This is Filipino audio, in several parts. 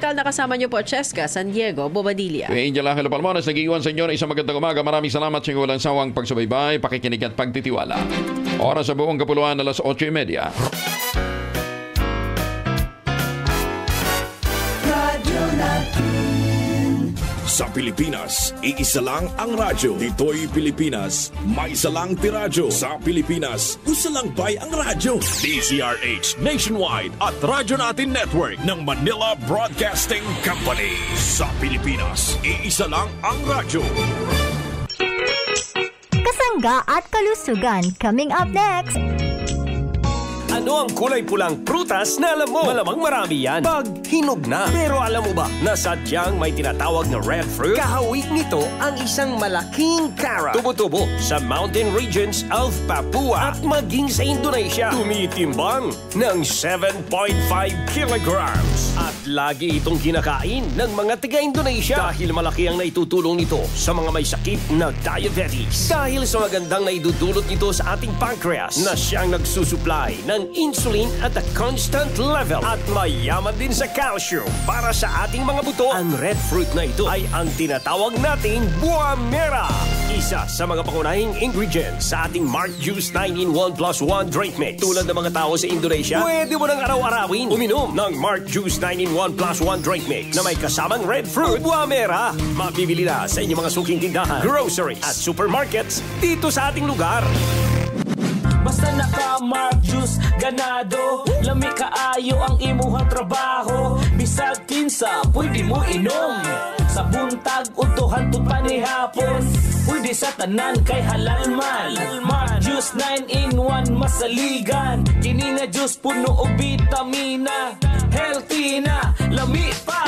Technical na kasama niyo po, Cheska San Diego, Bobadilla. Angel Angelo Palmones, nag-iwan sa inyo ng isang magandang umaga. Maraming salamat sa walang sawang pagsubaybay, pakikinig at pagtitiwala. Oras sa buong kapuluan, alas 8:30. Sa Pilipinas, iisa lang ang radyo. Dito'y Pilipinas, may isa lang tiradyo. Sa Pilipinas, isa lang bay ang radyo. DZRH Nationwide at Radyo Natin Network ng Manila Broadcasting Company. Sa Pilipinas, iisa lang ang radyo. Kasangga at kalusugan coming up next. Ano ang kulay pulang prutas na alam mo? Malamang marami yan pag hinog na. Pero alam mo ba na sadyang may tinatawag na red fruit? Kahawig nito ang isang malaking carrot. Tubo-tubo sa mountain regions of Papua at maging sa Indonesia. Tumitimbang ng 7.5 kilograms. At lagi itong kinakain ng mga taga-Indonesia dahil malaki ang naitutulong nito sa mga may sakit na diabetes. Dahil sa magandang naidudulot nito sa ating pancreas na siyang nagsusupply ng insulin at a constant level at mayaman din sa calcium para sa ating mga buto. Ang red fruit na ito ay ang tinatawag nating buah mera. Isa sa mga pangunahing ingredients sa ating Mark Juice 9-in-1 plus 1 drink mix. Tulad ng mga tao sa Indonesia, pwede mo nang araw-arawin uminom ng Mark Juice 9-in-1 plus 1 drink mix na may kasamang red fruit buah mera. Mabibili na sa inyong mga suking tindahan, groceries at supermarkets dito sa ating lugar. Basta naka-Mark Juice, ganado. Lami kaayo ang imuhang trabaho. Bisag kinsa, pwede mo inom. Sa buntag, utuhan to panihapon. Pwede sa tanan kay halal man. Mark Juice 9-in-1 masaligan. Kini nga juice puno og vitamina. Healthy na, lami pa.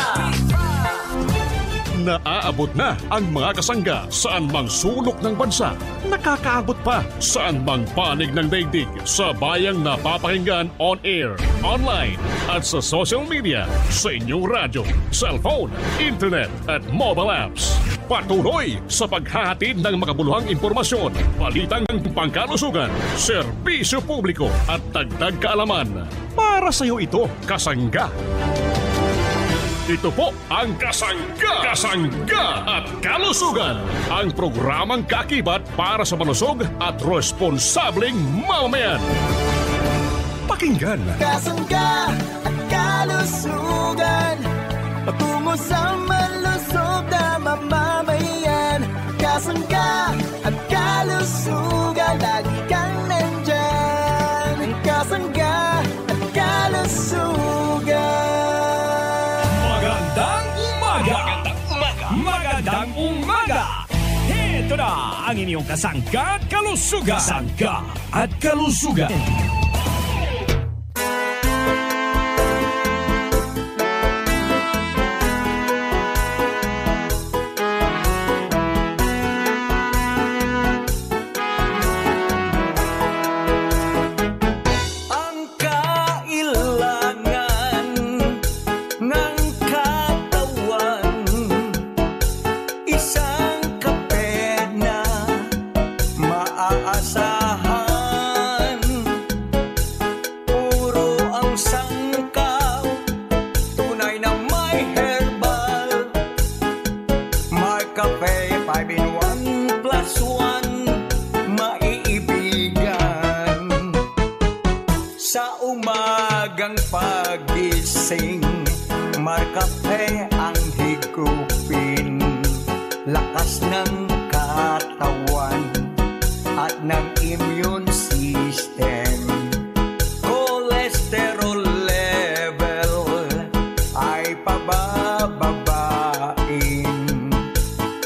Naaabot na ang mga kasangga saan mang sulok ng bansa. Nakakaabot pa saan mang panig ng daigdig sa bayang napapakinggan on air, online at sa social media, sa inyong radyo, cellphone, internet at mobile apps. Patuloy sa paghahatid ng makabuluhang impormasyon, balitang pangkalusugan, serbisyo publiko at dagdag kaalaman. Para sa iyo ito, kasangga. Ito po ang Kasangga at Kalusugan, ang programang kakibat para sa malusog at responsableng mamamayan. Pakinggan. Kasangga at Kalusugan, patungo sa malusog na mamamayan. Kasangga at Kalusugan, lagi kang nandyan. Kasangga at Kalusugan. Magandang umaga! Ito na ang inyong Kasangga at Kalusugan. Kasangga at Kalusugan. Markape ang higupin, lakas ng katawan at ng immune system. Cholesterol level ay pabababain.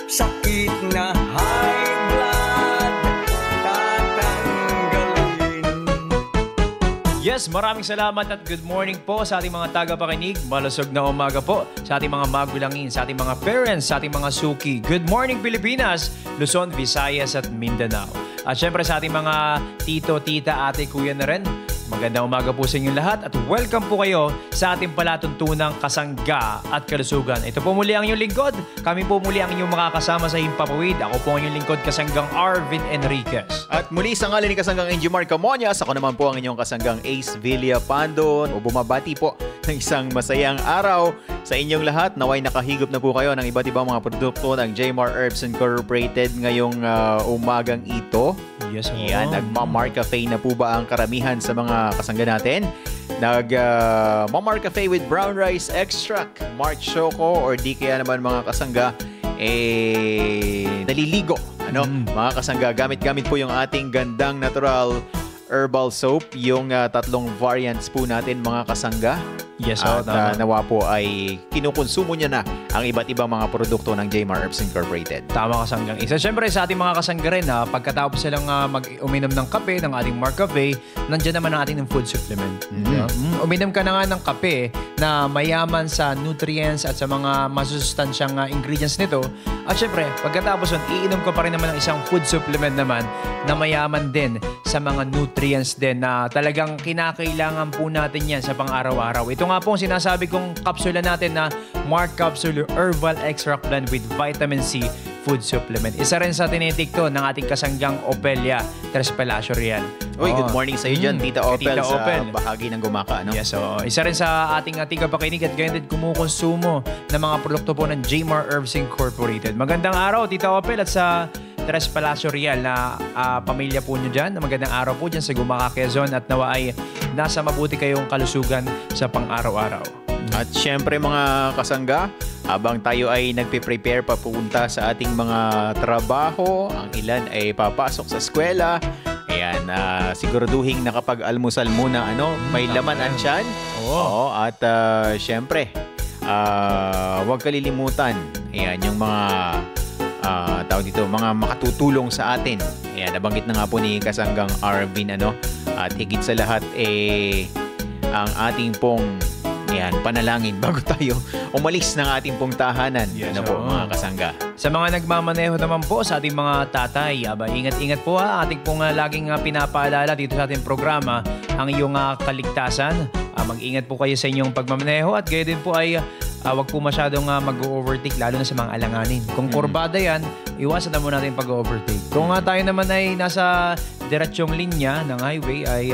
Sakit na high blood tatanggalin. Yes, maraming salamat at good morning po sa ating mga tagapakinig. Malusog na umaga po sa ating mga magulangin, sa ating mga parents, sa ating mga suki. Good morning Pilipinas, Luzon, Visayas at Mindanao. At syempre sa ating mga tito, tita, ate, kuya na rin. Magandang umaga po sa inyong lahat at welcome po kayo sa ating palatuntunang Kasangga at Kalusugan. Ito po muli ang inyong lingkod. Kami po muli ang inyong makakasama sa Himpapawid. Ako po ang inyong lingkod, Kasanggang Arvin Enriquez. At muli sa ngalan ni Kasanggang Enjimar Camonias, ako naman po ang inyong Kasanggang Ace Villa Pandon. O bumabati po ng isang masayang araw sa inyong lahat. Naway nakahigop na po kayo ng iba't ibang mga produkto ng Jmar Herbs Incorporated ngayong umagang ito. Yes, Yan, nagma-Mar Cafe na po ba ang karamihan sa mga kasangga natin? Nag-Mar Cafe with brown rice extract, March Choco, or di kaya naman mga kasangga naliligo. Mga kasangga, gamit po yung ating gandang natural herbal soap, yung 3 variants po natin mga kasangga. Yes, at nawa po ay kinukonsumo niya na ang iba't ibang mga produkto ng Jmar Herbs Incorporated. Tama kasanggang isa. Siyempre sa ating mga kasangga rin, pagkatapos silang uminom ng kape ng ating Mar Cafe, nandiyan naman ang ating food supplement. Uminom ka na nga ng kape na mayaman sa nutrients at sa mga masustansyang ingredients nito. At siyempre, pagkatapos nun, iinom ka pa rin naman ng isang food supplement naman na mayaman din sa mga nutrients din na talagang kinakailangan po natin yan sa pang-araw-araw. Ito nga po ang sinasabi kong kapsula natin na Mar Capsule Herbal Extract Blend with Vitamin C Food Supplement. Isa rin sa tinitikto ng ating kasanggang Opelia Tres Palacio Real. Uy, good morning sa iyo dyan, Tita Opel, sa bahagi ng Gumaka. Yes, isa rin sa ating tigapakinig at ganyan din kumukonsumo ng mga produkto po ng Jmar Herbs Incorporated. Magandang araw, Tita Opel, at sa Tres Palacio Real na pamilya po nyo dyan. Magandang araw po dyan sa Gumaka, Quezon, at nawa ay nasa mabuti kayong kalusugan sa pang-araw-araw. At syempre mga kasangga, habang tayo ay nagpe-prepare papunta sa ating mga trabaho, ang ilan ay papasok sa eskwela, ayan, siguraduhin nakapag-almusal muna, may laman ang tiyan. Oo, at syempre, huwag kalilimutan, ayan, yung mga mga makatutulong sa atin. Ayan, nabanggit na nga po ni kasanggang Arvin, at higit sa lahat, ang ating pong panalangin bago tayo umalis ng ating pong tahanan. Yes, po, mga kasangga. Sa mga nagmamaneho naman po sa ating mga tatay, ingat-ingat po ating pong laging pinapaalala dito sa ating programa ang iyong kaligtasan. Mag-ingat po kayo sa inyong pagmamaneho at gayon din po ay wag po masyadong mag-overtake lalo na sa mga alanganin. Kung kurbada yan, iwasan na muna natin pag-overtake. Kung tayo naman ay nasa diretsyong linya ng highway ay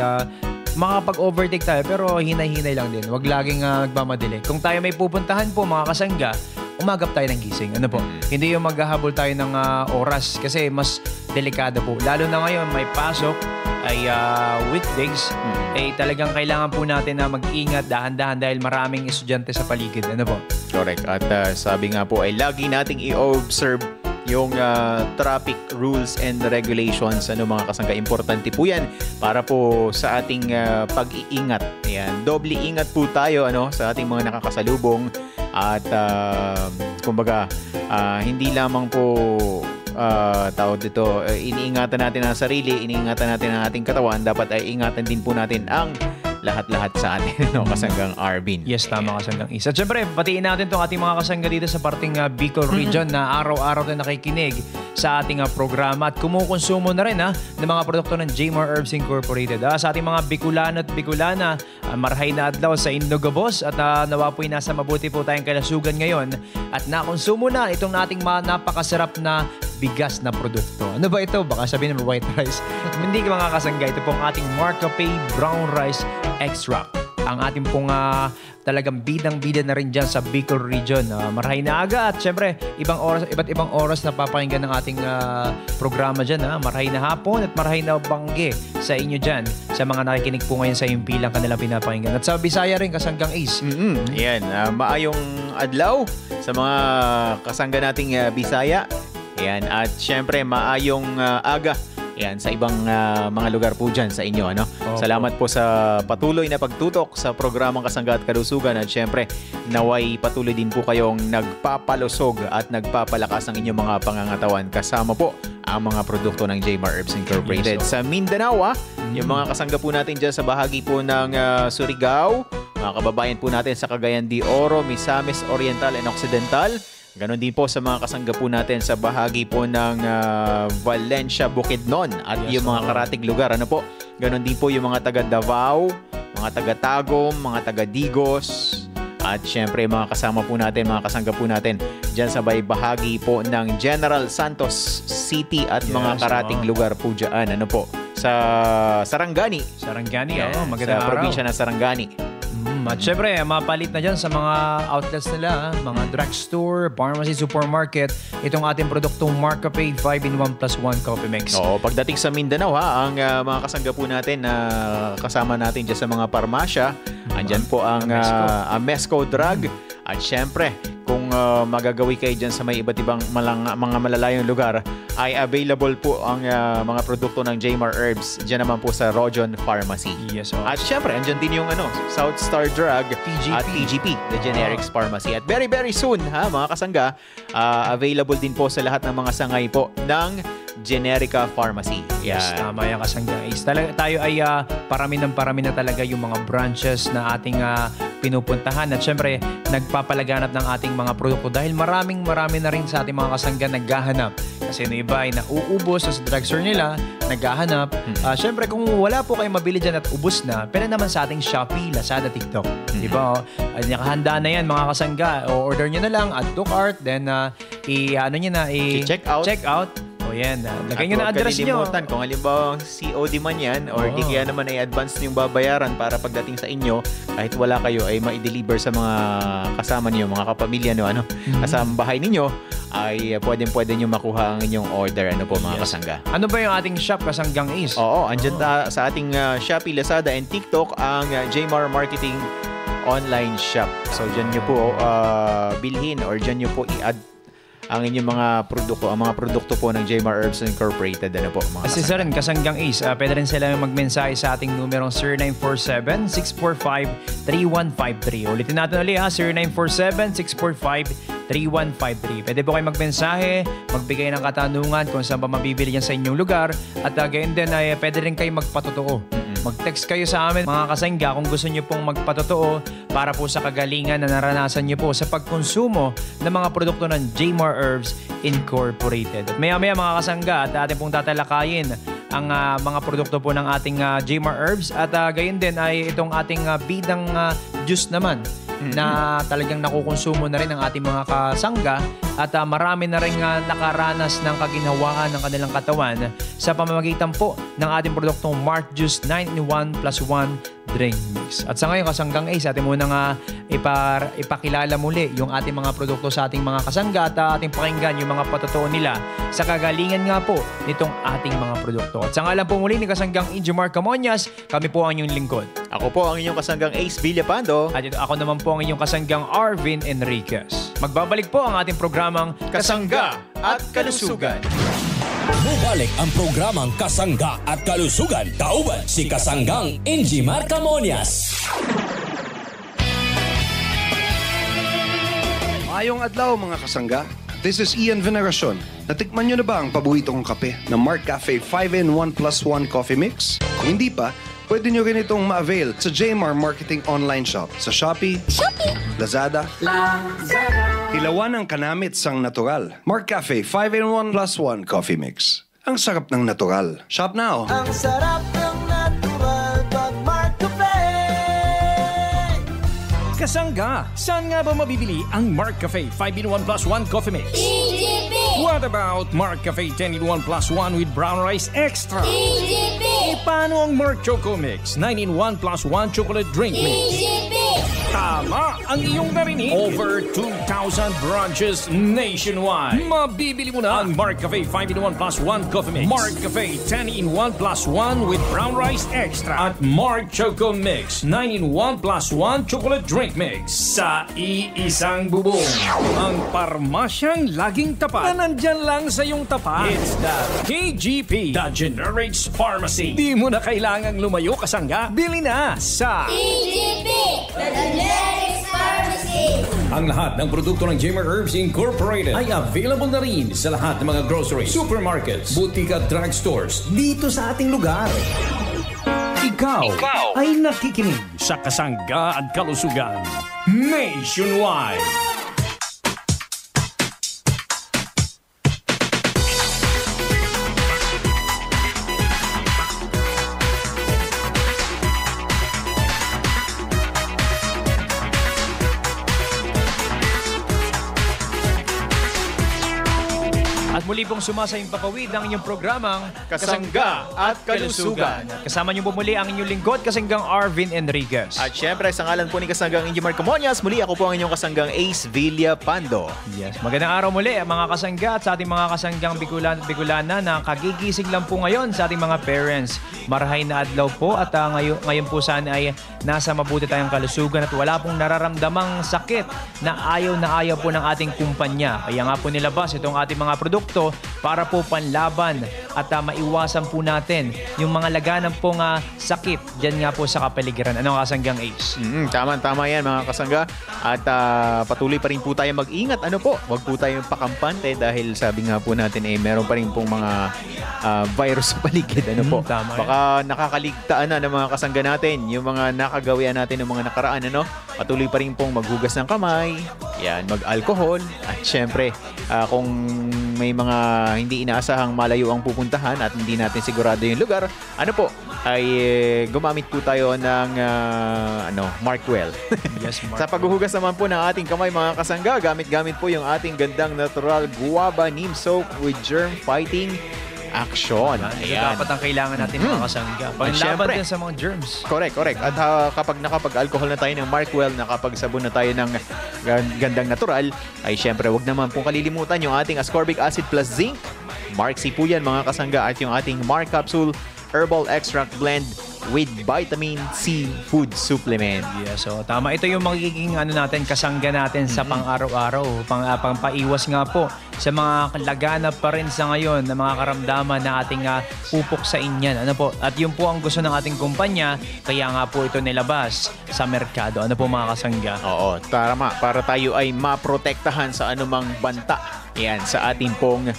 makapag-overtake tayo pero hinay-hinay lang din. Huwag laging nagmamadali. Kung tayo may pupuntahan po mga kasangga, umagap tayo ng gising. Hindi yung maghahabol tayo ng oras kasi mas delikado po. Lalo na ngayon may pasok ay weekdays, talagang kailangan po natin na mag-ingat dahan-dahan dahil maraming estudyante sa paligid. Correct. At sabi nga po ay lagi nating i-observe yung traffic rules and regulations. Mga kasangga, importante po yan para po sa ating pag-iingat. Ayan, doble ingat po tayo sa ating mga nakakasalubong at kumbaga hindi lamang po tawag dito, iniingatan natin ang sarili, iniingatan natin ang ating katawan, dapat ay ingatan din po natin ang lahat-lahat sa atin, kasanggang Arvin. Yes, tama kasanggang isa. At syempre, batiin natin itong ating mga kasangga dito sa parting Bicol region na araw-araw na nakikinig sa ating programa at kumukonsumo na rin ng mga produkto ng Jmar Herbs Incorporated. Sa ating mga Bicolano at Bicolana, marahay na adlaw sa Indogabos at nawa po'y nasa mabuti po tayong kalasugan ngayon at nakonsumo na itong ating napakasarap na bigas na produkto. Ano ba ito? Baka sabihin ng white rice. Hindi ka mga kasangga. Ito pong ating Mar Cafe Brown Rice Extract. Ang ating pong talagang bidang-bida na rin dyan sa Bicol region. Marahay na aga at syempre iba't ibang oras na papakinggan ng ating programa dyan. Marahay na hapon at marahay na bangge sa inyo dyan sa mga nakikinig po ngayon sa impilang kanilang pinapakinggan. At sa Bisaya rin, kasanggang Ace. Yan, maayong adlaw sa mga kasangga nating Bisaya. Ayan, at syempre maayong aga yan sa ibang mga lugar po dyan sa inyo. Salamat po sa patuloy na pagtutok sa programang Kasangga at Kalusugan at syempre naway patuloy din po kayong nagpapalusog at nagpapalakas ng inyong mga pangangatawan kasama po ang mga produkto ng Jmar Herbs Incorporated. Yes, sa Mindanao, yung mga kasangga po natin dyan sa bahagi po ng Surigao, mga kababayan po natin sa Cagayan de Oro, Misamis Oriental and Occidental. Ganon din po sa mga kasangga po natin sa bahagi po ng Valencia, Bukidnon at yung mga karatig lugar. Ganon din po yung mga taga Davao, mga taga Tagum, mga taga Digos. At syempre mga kasama po natin, mga kasangga po natin dyan sa bahagi po ng General Santos City at mga karatig lugar po dyan. Sa Sarangani. Sarangani, magandang sa probinsya ng Sarangani. At syempre, mapalit na dyan sa mga outlets nila, mga drugstore, pharmacy, supermarket, itong ating produktong Marcafe 5-in-1 plus 1 coffee mix. Oo, pagdating sa Mindanao ang mga kasangga po natin na kasama natin dyan sa mga parmasya, andyan po ang Amesco Drug. At syempre, kung magagawi kayo dyan sa may iba't ibang mga malalayong lugar, ay available po ang mga produkto ng Jmar Herbs dyan naman po sa Rojon Pharmacy. Yes, At syempre, andyan din yung South Star Drug at TGP, the Generics Pharmacy. At very very soon, mga kasangga, available din po sa lahat ng mga sangay po ng Generica Pharmacy. Yes, tama yan kasangga. Tayo ay parami na talaga yung mga branches na ating pinupuntahan. At syempre, nagpapalaganap ng ating mga produkto dahil marami na rin sa ating mga kasangga naghahanap. Kasi yung iba ay nauubos sa drugstore nila, naghahanap. Syempre, kung wala po kayong mabili dyan at ubos na, pwede naman sa ating Shopee, Lazada, TikTok. Diba? Nakahanda na yan mga kasangga. O order nyo na lang, add to cart, then check out. O yan, lagay nyo na address nyo. Kung halimbawa COD man yan or di kaya naman ay advance nyo babayaran para pagdating sa inyo, kahit wala kayo ay ma-deliver sa mga kasama niyo, mga kapamilya nyo, kasama bahay ninyo, ay pwede nyo makuha ang inyong order mga kasangga. Ano ba yung ating shop, Kasanggang Ace? Oo, andyan sa ating Shopee, Lazada and TikTok ang Jmar Marketing online shop. So dyan nyo po bilhin or dyan nyo po i-add ang inyong mga produkto, ang mga produkto po ng Jmar Herbs Incorporated. Mga kasangga. Rin, Kasanggang Ace, pwede rin sila magmensahe sa ating numerong 0947-645-3153. Ulitin natin ulit 0947-645-3153. Pwede po kayo magmensahe, magbigay ng katanungan kung saan ba mabibili yan sa inyong lugar. At gayon din ay pwede rin kayo magpatotoo. Mag-text kayo sa amin mga kasangga kung gusto nyo pong magpatotoo para po sa kagalingan na naranasan nyo po sa pagkonsumo ng mga produkto ng Jmar Herbs Incorporated. At maya-maya mga kasangga at ating pong tatalakayin ang mga produkto po ng ating Jmar Herbs at gayon din ay itong ating bidang juice naman na talagang nakukonsumo na rin ng ating mga kasangga at marami na rin nakaranas ng kaginhawaan ng kanilang katawan sa pamamagitan po ng ating produktong Mark Juice 9-in-1 plus 1 drink mix. At sa ngayon, Kasanggang Ace, atin muna ipakilala muli yung ating mga produkto sa ating mga kasangga at ating pakinggan yung mga patotoo nila sa kagalingan nga po nitong ating mga produkto. At sa ngalan po muli ni Kasanggang Injomar Camonias, kami po ang inyong lingkod. Ako po ang inyong Kasanggang Ace Villapando. At ito, ako naman po ang inyong Kasanggang Arvin Enriquez. Magbabalik po ang ating programang Kasangga at Kalusugan. Bumalik ang programang Kasangga at Kalusugan. Kauban si Kasanggang Injomar Camonias. Mayong adlaw mga kasangga. This is Ian Veneracion. Natikman nyo na ba ang paborito kong kape na Marcafe 5-in-1 plus 1 coffee mix? Kung hindi pa, pwede nyo rin itong ma-avail sa Jmar Marketing Online Shop sa Shopee, Lazada, Hilawan ang kanamit sang natural. Marcafe 5-in-1 plus 1 coffee mix. Ang sarap ng natural. Shop now! Ang sarap ng natural pag Marcafe. Kasangga, saan nga ba mabibili ang Marcafe 5-in-1 plus 1 coffee mix? TGP! What about Marcafe 10-in-1 plus 1 with brown rice extra? TGP! Paano ang Marc Choco Mix 9-in-1 plus 1 chocolate drink mix? TGP! Tama ang iyong narinig. Over 2,000 branches nationwide. Mabibili mo na ang Marcafe 5-in-1 plus 1 coffee mix, Marcafe 10-in-1 plus 1 with brown rice extra, at Marc Choco Mix 9-in-1 plus 1 chocolate drink mix sa iisang bubong. Ang parmasyang laging tapat na nandyan lang sa iyong tapat. It's the TGP, the Generics Pharmacy. Di mo na kailangang lumayo, kasangga. Bili na sa TGP, the Generics Pharmacy. Ang lahat ng produkto ng Jmar Herbs Incorporated ay available na rin sa lahat ng mga grocery, supermarkets, butika at drugstores dito sa ating lugar. Ikaw ay nakikinig sa Kasangga at Kalusugan Nationwide. At At muli pong sumasayang papawid ang inyong programang Kasangga at Kalusugan. Kasama niyo po muli ang inyong lingkod, Kasanggang Arvin Enriquez. At syempre, sa ngalan po ni Kasanggang Ingemar Camonias, muli ako po ang inyong kasanggang Ace Villapando. Yes, magandang araw muli mga kasangga at sa ating mga kasanggang Bicolana na kagigising lang po ngayon sa ating mga parents. Marahay na adlaw po at ngayon po sana ay nasa mabuti tayong kalusugan at wala pong nararamdamang sakit na ayaw po ng ating kumpanya. Kaya nga po nilabas itong ating mga produkto para po panlaban at maiwasan po natin yung mga laganang pong sakit dyan nga po sa kapaligiran. Ano kasanggang Ace? Tama yan mga kasangga. At patuloy pa rin po tayo mag-ingat. Ano po? Huwag po tayong pakampante dahil sabi nga po natin meron pa rin pong mga virus sa paligid. Ano po? Baka nakakaligtaan na ng mga kasangga natin yung mga nakagawian natin ng mga nakaraan. Ano? Patuloy pa rin pong maghugas ng kamay, yan, mag-alcohol, at syempre kung may mga hindi inaasahang malayo ang pupuntahan at hindi natin sigurado yung lugar, ano po, ay gumamit po tayo ng Markwell. Yes, Markwell. Sa paghuhugas naman po ng ating kamay mga kasangga, gamit po yung ating gandang natural guava neem soap with germ-fighting action. Ayan. Dapat ang kailangan natin mga kasangga. Panlaban din sa mga germs. Correct. At kapag nakapag-alcohol na tayo ng Markwell, nakapag-sabon na tayo ng gandang natural, ay syempre wag naman pong kalilimutan yung ating ascorbic acid plus zinc. Mark C po yan mga kasangga, at yung ating Mark Capsule Herbal Extract Blend with Vitamin C Food Supplement. Yes, so tama. Ito yung magiging kasangga natin sa pang-araw-araw. Pang-paiwas nga po sa mga laganap pa rin sa ngayon na mga karamdaman na ating pupok sa inyan. Ano po? At yun po ang gusto ng ating kumpanya, kaya nga po ito nilabas sa merkado. Ano po mga kasangga? Oo, tama. Para tayo ay maprotektahan sa anumang banta. Yan, sa ating pong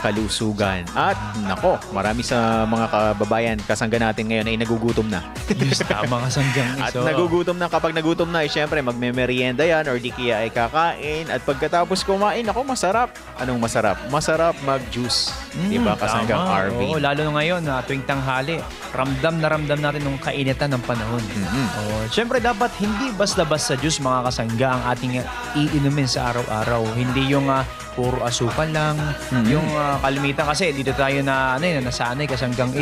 kalusugan. At nako, marami sa mga kababayan, kasangga natin ngayon ay nagugutom na. Yes, tama kasanggang. At nagugutom na. Kapag nagutom na, syempre magme-merienda yan or di kaya ay kakain. At pagkatapos kumain, ako masarap. Anong masarap? Masarap mag-juice. Diba kasanggang Arvin? Oo, lalo na ngayon, tuwing tanghali, ramdam natin yung kainitan ng panahon. Syempre dapat hindi basta-basta juice mga kasangga ang ating iinumin sa araw-araw. Hindi yung puro asukal lang. Yung kalimitan kasi dito tayo nasanay kasanggang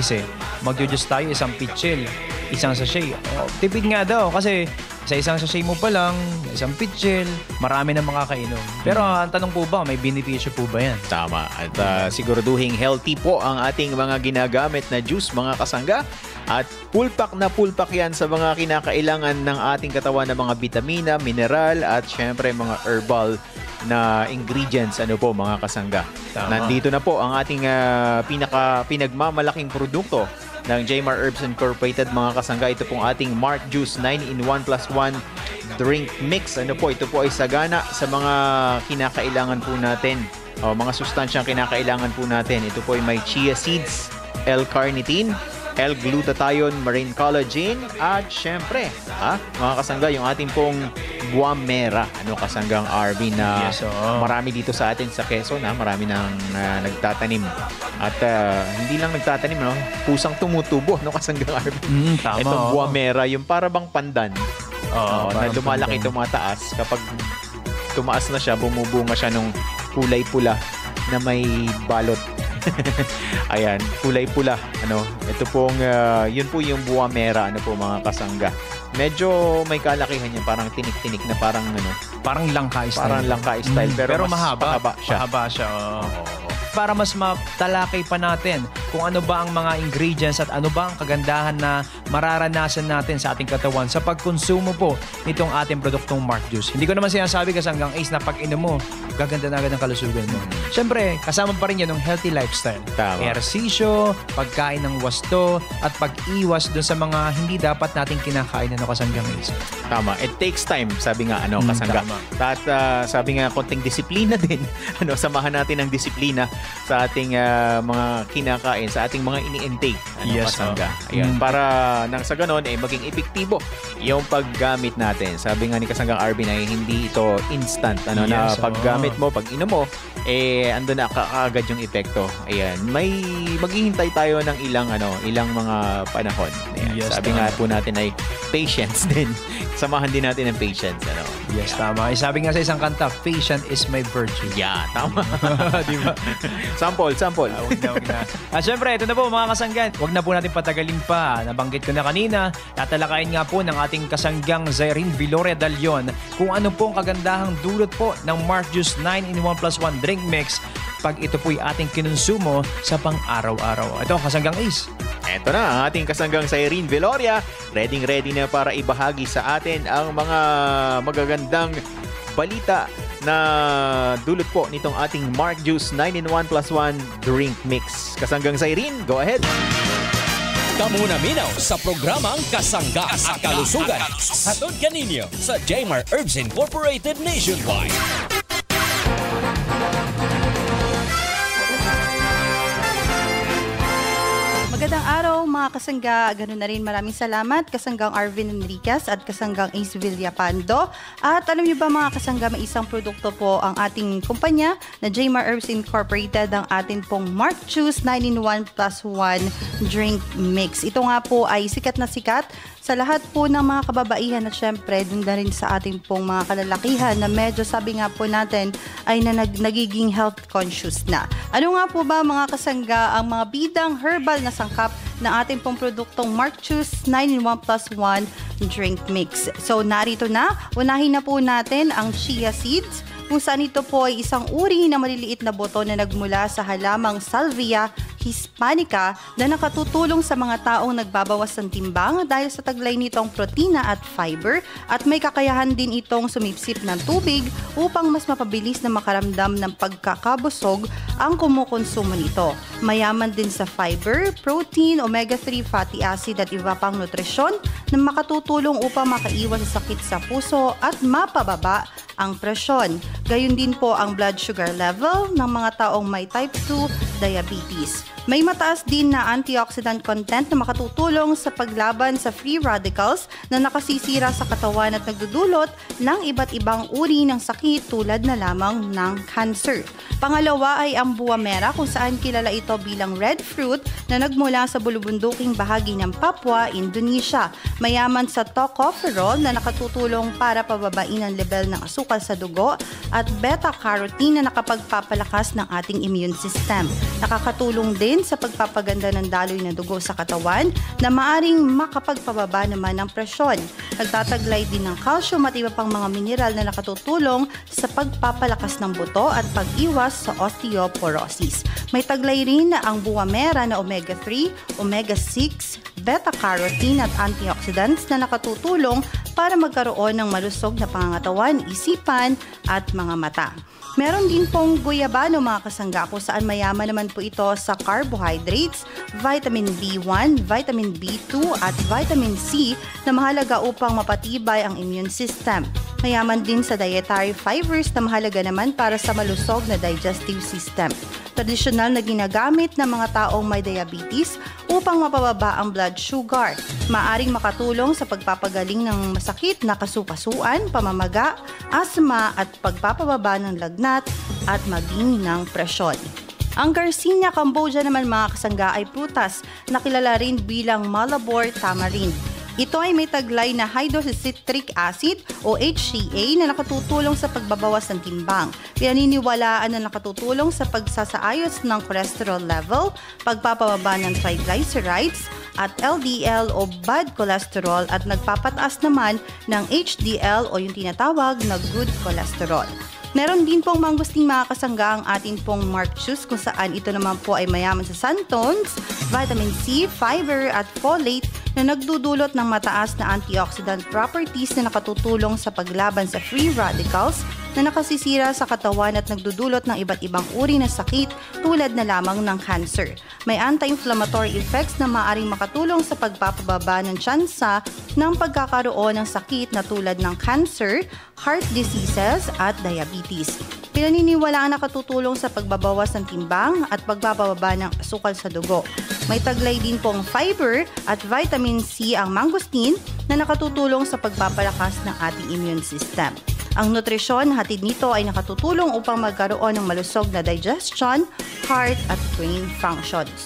mag-juice tayo isang pitchel, isang sachet. Tipid nga daw kasi sa isang sachet mo pa lang, isang pitchel, marami na makakainom. Pero ang tanong po ba, may benepisyo po ba yan? Tama. At siguraduhin healthy po ang ating mga ginagamit na juice mga kasangga. At pulpak na pulpak yan sa mga kinakailangan ng ating katawan na mga vitamina, mineral, at syempre mga herbal na ingredients mga kasangga. Tama. Nandito na po ang ating pinagmamalaking produkto ng Jmar Herbs Incorporated mga kasangga. Ito pong ating Mark Juice 9-in-1 plus 1 drink mix. Ito po ay sagana sa mga kinakailangan po natin. Mga sustansyang kinakailangan po natin. Ito po ay may chia seeds, L-carnitine, L-glutathione, marine collagen, at syempre, mga kasangga, yung ating pong guamera. Kasanggang Arvin na marami dito sa atin sa Quezon, marami nang nagtatanim. At hindi lang nagtatanim, pusang tumutubo, kasanggang Arvin. Tama. Itong guamera, yung para bang pandan, na lumalaki, tumataas. Kapag tumaas na siya, bumubunga siya nung kulay pula na may balot. Ayan, kulay pula. Ito pong, yun po yung guamera, mga kasangga. Medyo may kalakihan yan, parang tinik-tinik na parang parang langka style. Parang langka style, pero mas mahaba siya. Mahaba siya. Para mas matalakay pa natin kung ano ba ang mga ingredients at ano ba ang kagandahan na mararanasan natin sa ating katawan sa pagkonsumo po nitong ating produktong Mark Juice. Hindi ko naman sinasabi kasanggang Ace na pag inom mo, gaganda na agad ang kalusugan mo. Siyempre, kasama pa rin yan ng healthy lifestyle. Tama. Ehersisyo, pagkain ng wasto, at pag-iwas dun sa mga hindi dapat nating kinakain na kasanggang Ace. Tama. It takes time, sabi nga kasangga. At sabi nga konting disiplina din. Samahan natin ng disiplina sa ating mga kinakain, sa ating mga ini-intake. Kasangga. Ayan. Para nang sa ganon, maging epektibo yung paggamit natin. Sabi nga ni Kasanggang Arvin ay hindi ito instant. Na paggamit mo, pag inom mo, ando na kaagad yung epekto. Ayan. May maghihintay tayo ng ilang mga panahon. Ayan. Sabi nga po natin ay patience din. Samahan din natin ng patience. Yes, tama. Sabi nga sa isang kanta, patient is my virtue. Yeah, tama. Diba? Sample. Huwag na. At syempre, ito na po mga kasanggan. Huwag na po natin patagalin pa. Nabanggit ko na kanina, tatalakayin nga po ng ating kasanggang Zyrene Viloria Dalion kung ano po ang kagandahang dulot po ng Mark Juice 9-in-1 + 1 drink mix pag ito po'y ating kinonsumo sa pang-araw-araw. Ito, kasanggang Ace. Ito na ang ating kasanggang Zyrene Viloria. Ready na para ibahagi sa atin ang mga magagandang balita na dulot po nitong ating Mark Juice 9-in-1 + 1 drink mix. Kasanggang Zyrene, go ahead. Kamuna minaw sa programang Kasangga at Kalusugan. Hatod kaninyo sa Jmar Herbs Incorporated Nationwide. Magandang araw mga kasangga. Ganun na rin maraming salamat kasanggang Arvin Enriquez at kasanggang Ace Villapando. At alam niyo ba mga kasangga, may isang produkto po ang ating kumpanya na Jmar Herbs Incorporated, ang atin pong Mark Juice 9-in-1 + 1 drink mix. Ito nga po ay sikat na sikat sa lahat po ng mga kababaihan at syempre dun na rin sa ating pong mga kalalakihan na medyo sabi nga po natin ay nagiging health conscious na. Ano nga po ba mga kasangga ang mga bidang herbal na sangkap ng ating pong produktong Mark Juice 9-in-1 + 1 drink mix? So narito na, unahin na po natin ang chia seeds, kung saan ito po ay isang uri na maliliit na buto na nagmula sa halamang Salvia hispanica na nakatutulong sa mga taong nagbabawas ng timbang dahil sa taglay nitong protina at fiber, at may kakayahan din itong sumipsip ng tubig upang mas mapabilis na makaramdam ng pagkakabusog ang kumukonsumo nito. Mayaman din sa fiber, protein, omega-3 fatty acid at iba pang nutrisyon na makatutulong upang makaiwas sa sakit sa puso at mapababa ang presyon. Gayun din po ang blood sugar level ng mga taong may type 2 diabetes. May mataas din na antioxidant content na makatutulong sa paglaban sa free radicals na nakasisira sa katawan at nagdudulot ng iba't ibang uri ng sakit tulad na lamang ng cancer. Pangalawa ay ang buwa mera, kung saan kilala ito bilang red fruit na nagmula sa bulubunduking bahagi ng Papua, Indonesia. Mayaman sa tocopherol na nakatutulong para pababain ang level ng asukal sa dugo at beta-carotene na nakapagpapalakas ng ating immune system. Nakakatulong din sa pagpapaganda ng daloy ng dugo sa katawan na maaring makapagpababa naman ng presyon. Nagtataglay din ng calcium at iba pang mga mineral na nakatutulong sa pagpapalakas ng buto at pag-iwas sa osteoporosis. May taglay rin na ang buwa mera na omega-3, omega-6, beta-carotene at antioxidants na nakatutulong para magkaroon ng malusog na pangangatawan, isipan at mga mata. Meron din pong guyabano mga kasangga, kung saan mayaman naman po ito sa carbohydrates, vitamin B1, vitamin B2 at vitamin C na mahalaga upang mapatibay ang immune system. Mayaman din sa dietary fibers na mahalaga naman para sa malusog na digestive system. Tradisyonal na ginagamit ng mga taong may diabetes upang mapababa ang blood sugar. Maaring makatulong sa pagpapagaling ng masakit na kasukasuan, pamamaga, asma at pagpapababa ng lagnat at maging ng presyon. Ang Garcinia Cambogia naman mga kasangga ay prutas na kilala rin bilang Malabor tamarind. Ito ay may taglay na hydroxycitric acid o HCA na nakatutulong sa pagbabawas ng timbang. Pinaniniwalaan na nakatutulong sa pagsasaayos ng cholesterol level, pagpapababa ng triglycerides at LDL o bad cholesterol, at nagpapataas naman ng HDL o yung tinatawag na good cholesterol. Meron din pong mangusting mga kasangga ang atin pong Mark Juice, kung saan ito naman po ay mayaman sa xanthones, vitamin C, fiber at folate na nagdudulot ng mataas na antioxidant properties na nakatutulong sa paglaban sa free radicals na nakasisira sa katawan at nagdudulot ng iba't ibang uri ng sakit tulad na lamang ng cancer. May anti-inflammatory effects na maaaring makatulong sa pagpapababa ng tsansa ng pagkakaroon ng sakit na tulad ng cancer, heart diseases at diabetes. Pinaniniwalaang nakatutulong sa pagbabawas ng timbang at pagpapababa ng asukal sa dugo. May taglay din pong fiber at vitamin C ang mangosteen na nakatutulong sa pagpapalakas ng ating immune system. Ang nutrisyon hatid nito ay nakatutulong upang magkaroon ng malusog na digestion, heart at brain functions.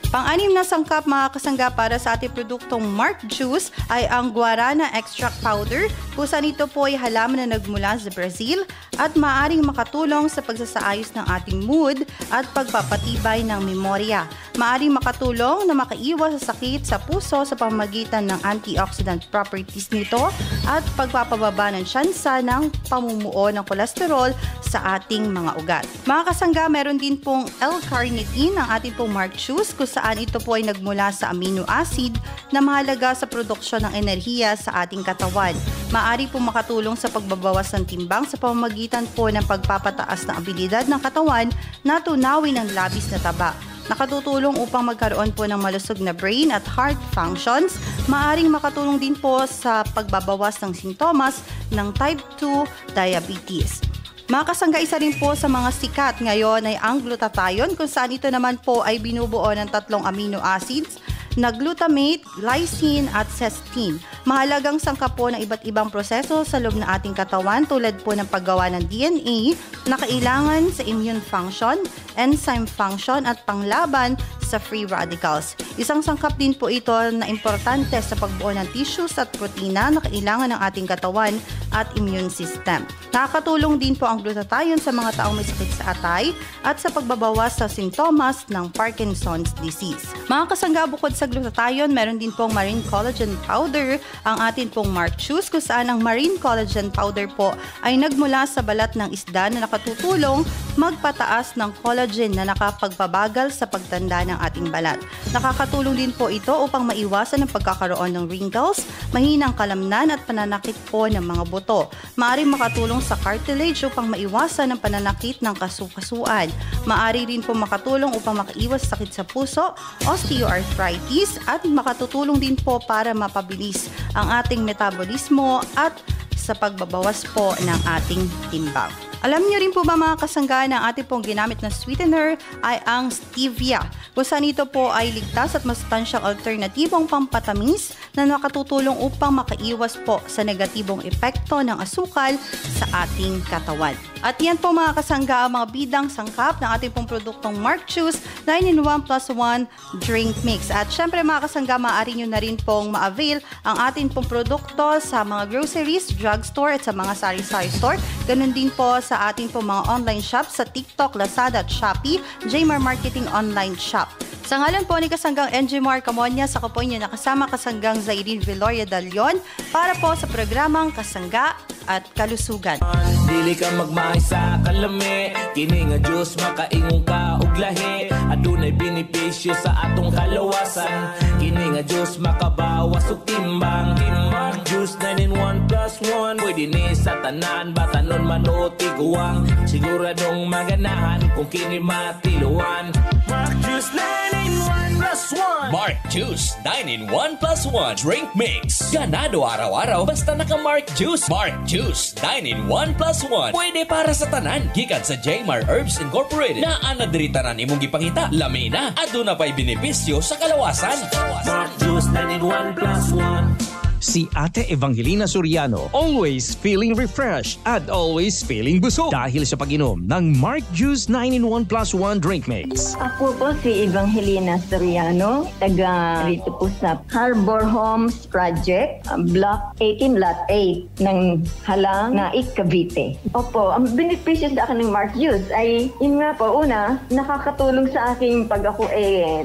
Pang-anim na sangkap mga kasangga para sa ating produktong Mark Juice ay ang Guarana Extract Powder, kung saan ito po ay halaman na nagmula sa Brazil at maaaring makatulong sa pagsasaayos ng ating mood at pagpapatibay ng memorya. Maaaring makatulong na makaiwas sa sakit sa puso sa pamamagitan ng antioxidant properties nito at pagpapababa ng tsansa ng pamumuo ng kolesterol sa ating mga ugat. Mga kasangga, meron din pong L-carnitine ang ating pong Mark Juice, kung saan ito po ay nagmula sa amino acid na mahalaga sa produksyon ng enerhiya sa ating katawan. Maaari po makatulong sa pagbabawas ng timbang sa pamamagitan po ng pagpapataas ng abilidad ng katawan na tunawin ang labis na taba. Nakatutulong upang magkaroon po ng malusog na brain at heart functions. Maaring makatulong din po sa pagbabawas ng sintomas ng type 2 diabetes. Mga kasangga, isa rin po sa mga sikat ngayon ay ang glutathione, kung saan ito naman po ay binubuo ng 3 amino acids na glutamate, lysine at cysteine. Mahalagang sangkap po ng iba't ibang proseso sa loob ng ating katawan tulad po ng paggawa ng DNA na kailangan sa immune function, enzyme function at panglaban sa free radicals. Isang sangkap din po ito na importante sa pagbuo ng tissues at protina na kailangan ng ating katawan at immune system. Nakakatulong din po ang glutathione sa mga taong may sakit sa atay at sa pagbabawas sa sintomas ng Parkinson's disease. Mga kasangga, bukod sa glutathione, meron din pong marine collagen powder ang atin pong Mark Juice, kung saan ang marine collagen powder po ay nagmula sa balat ng isda na nakatutulong magpataas ng collagen na nakapagpabagal sa pagtanda ng ating balat. Nakakatulong din po ito upang maiwasan ang pagkakaroon ng wrinkles, mahinang kalamnan at pananakit po ng mga buto. Maaaring makatulong sa cartilage upang maiwasan ang pananakit ng kasukasuan. Maaari rin po makatulong upang makaiwas sakit sa puso, osteoarthritis at makatutulong din po para mapabilis ang ating metabolismo at sa pagbabawas po ng ating timbang. Alam niyo rin po ba mga kasangga na ating pong ginamit na sweetener ay ang stevia, kung saan ito po ay ligtas at masustansyang alternatibong pampatamis na nakatutulong upang makaiwas po sa negatibong epekto ng asukal sa ating katawan. At yan po mga kasangga ang mga bidang sangkap ng ating pong produktong Mark Juice 9-in-1 plus 1 drink mix. At syempre mga kasangga, maaari nyo na rin pong ma-avail ang ating pong produkto sa mga groceries, drugstore at sa mga sari-sari store. Ganun din po sa ating pong mga online shop sa TikTok, Lazada at Shopee, Jmar Marketing Online Shop. Sa ngalan po ni Kasanggang Enjimar Camonia, sa po inyo nakasama Kasanggang Zairine Viloria Dalion para po sa programang Kasangga at Kalusugan. Dili ka magmahay sa kalami, kini nga Diyos makaingon ka og lahi, adunay benepisyo sa atong kalawasan, kini nga Diyos makabawas og timbang. Mark Juice 9-in-1 plus 1, pwede ni sa tanan, batanon man o tiguang, siguradong maganahan kung kini matiluan. Mark Juice 9-in-1 plus 1. Mark Juice 9-in-1 plus 1 drink mix. Ganado araw-araw basta naka Mark Juice. Mark Juice 9-in-1 plus 1. Pwede para sa tanan. Gikan sa Jmar Herbs Incorporated. Na anadiritaran imong gipangita. Lamina. Aduna pa'y benepisyo sa kalawasan. Mark Juice 9-in-1 plus 1. Si Ate Evangelina Soriano, always feeling refreshed at always feeling busog dahil sa pag-inom ng Mark Juice 9-in-1 plus 1 drink mix. Ako po si Evangelina Soriano, taga rito po sa Harbor Homes Project, Block 18, Lot 8 ng Halang, Naik, Cavite. Opo, ang benepisyo sa akin ng Mark Juice ay, yun nga po, una, nakakatulong sa aking pag ako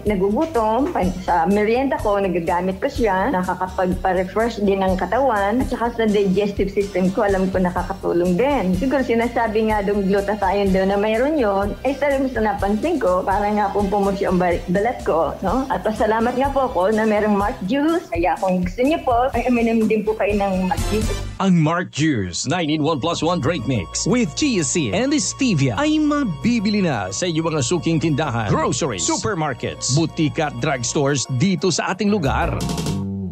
nagugutom, sa merienda ko, nagagamit ko siya, nakakapagpa-refresh din ng katawan at saka sa digestive system ko, alam ko nakakatulong din. Siguro sinasabi nga dong glutathione daw na mayroon yun, sabi mo sa napansin ko, para nga pong pumusyo ang balat ko, no? At pasalamat nga po ako na mayroong Mark Juice, kaya kung gusto niyo po, ay uminom din po kayo ng Mark Juice. Ang Mark Juice 9-in-1 plus 1 drink mix with chia seed and stevia ay mabibili na sa inyong mga suking tindahan, groceries, supermarkets, butika at drugstores dito sa ating lugar.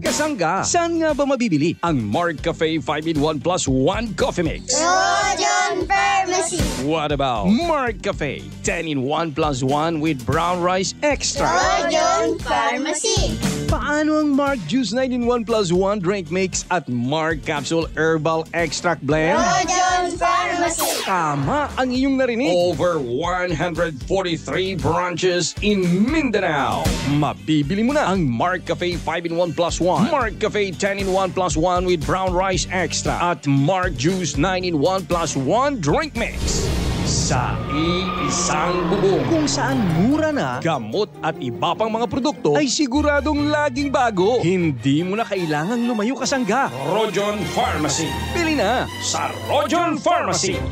Kasangga, saan nga ba mabibili ang Mark Cafe 5-in-1 plus 1 coffee mix? Trojan Pharmacy. What about Mark Cafe 10-in-1 plus 1 with brown rice extra? Trojan Pharmacy. Paano ang Mark Juice 9-in-1 plus 1 drink mix at Mark Capsule Herbal Extract Blend? Trojan Pharmacy. Tama ang iyong narinig. Over 143 branches in Mindanao. Mabibili mo na ang Mark Cafe 5-in-1 plus 1, Mark Cafe 10-in-1 plus 1 with brown rice extra, at Mark Juice 9-in-1 plus 1 drink mix. Sa iisang bubong kung saan mura na, gamot at iba pang mga produkto ay siguradong laging bago. Hindi mo na kailangang lumayo kasangga. Rojon Pharmacy. Bili na sa Rojon Pharmacy.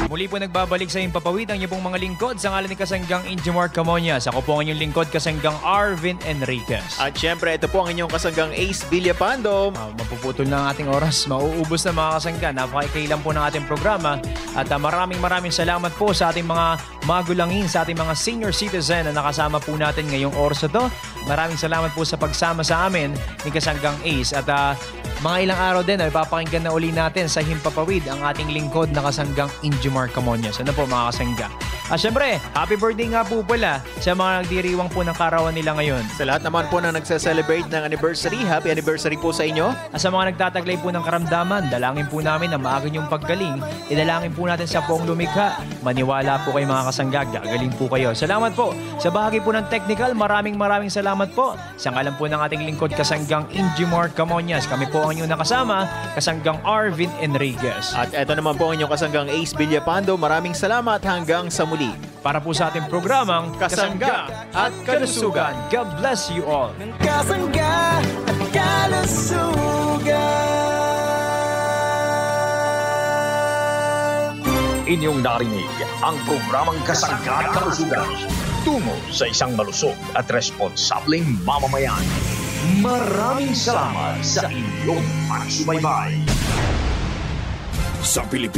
Muli po nagbabalik sa Himpapawid ang iyong mga lingkod sa ngalan ni Kasanggang Injimar Camonias. Ako po ang inyong lingkod, Kasanggang Arvin Enriquez. At syempre, ito po ang inyong kasanggang Ace Villapando. Mapuputol na ang ating oras. Mauubos na mga kasangga. Napakikailan po ng ating programa. At maraming salamat po sa ating mga magulangin, sa ating mga senior citizen na nakasama po natin ngayong oras na to. Maraming salamat po sa pagsama sa amin ni Kasanggang Ace. At mga ilang araw din ay papakinggan na uli natin sa Himpapawid ang ating lingkod na Kasanggang Injimar Camonias. Ano po mga kasangga? Syempre, happy birthday nga po pala sa mga nagdiriwang po ng karawan nila ngayon. Sa lahat naman po na nagsa-celebrate ng anniversary, happy anniversary po sa inyo. At sa mga nagtataglay po ng karamdaman, dalangin po namin na maaga niyong paggaling. Idalangin po natin sa poong lumikha. Maniwala po kayo mga kasangga, gagaling po kayo. Salamat po. Sa bahagi po ng technical, maraming salamat po. Sa ngalan po ng ating lingkod, Kasanggang Injimar Camonias. Kami po ang inyong nakasama, Kasanggang Arvin Enriquez. At eto naman po ang inyong kasanggang Ace Villapando. Maraming salamat hanggang sa muli. Para po sa ating programang Kasangga at Kalusugan. God bless you all. Kasangga at Kalusugan. Inyong narinig ang programang Kasangga at Kalusugan, tungo sa isang malusog at responsableng mamamayan. Maraming salamat sa inyong pagsubaybay. Sa Pilipinas.